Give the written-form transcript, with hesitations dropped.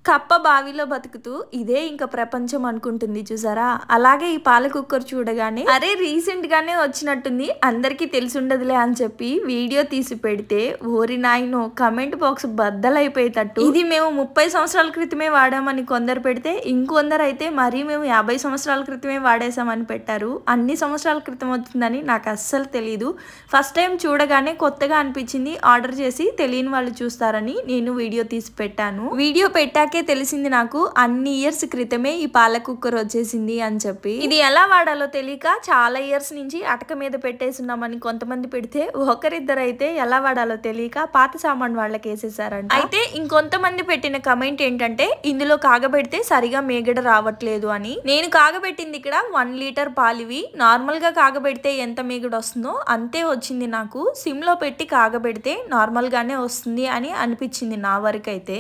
కప్ప బావిలో బతుకుతూ ఇదే ఇంకా ప్రపంచం అనుకుంటుంది చూసారా. అలాగే ఈ పాల కుక్కర్ చూడగానే అరే రీసెంట్ గానే వచ్చినట్టుంది, అందరికీ తెలిసి ఉండదులే అని చెప్పి వీడియో తీసి పెడితే ఓరి నాయనో కమెంట్ బాక్స్ బద్దలైపోయేటట్టు. ఇది మేము 30 సంవత్సరాల క్రితమే వాడామని కొందరు పెడితే, ఇంకొందరు అయితే మరీ మేము 50 సంవత్సరాల క్రితమే వాడేసామని పెట్టారు. అన్ని సంవత్సరాల క్రితం వచ్చిందని నాకు అస్సలు తెలియదు. ఫస్ట్ టైం చూడగానే కొత్తగా అనిపించింది, ఆర్డర్ చేసి తెలియని వాళ్ళు చూస్తారని నేను వీడియో తీసి పెట్టాను. వీడియో పెట్టాకే తెలిసింది నాకు అన్ని ఇయర్స్ క్రితమే ఈ పాల కుక్కర్ వచ్చేసింది అని చెప్పి. ఇది ఎలా వాడాలో తెలియక చాలా ఇయర్స్ నుంచి అటక మీద పెట్టేస్తున్నామని కొంతమంది పెడితే, ఒకరిద్దరు అయితే ఎలా వాడాలో తెలియక పాత సామాన్ వాళ్ళకి వేసేసారంట. అయితే ఇంకొంతమంది పెట్టిన కమెంట్ ఏంటంటే ఇందులో కాగబెడితే సరిగా మేగడ రావట్లేదు అని. నేను కాగబెట్టింది ఇక్కడ 1 లీటర్ పాలివి. నార్మల్ గా కాగబెడితే ఎంత మేగడ వస్తుందో అంతే వచ్చింది నాకు. సిమ్ లో పెట్టి కాగబెడితే నార్మల్ గానే వస్తుంది అని అనిపించింది నా వరకు అయితే.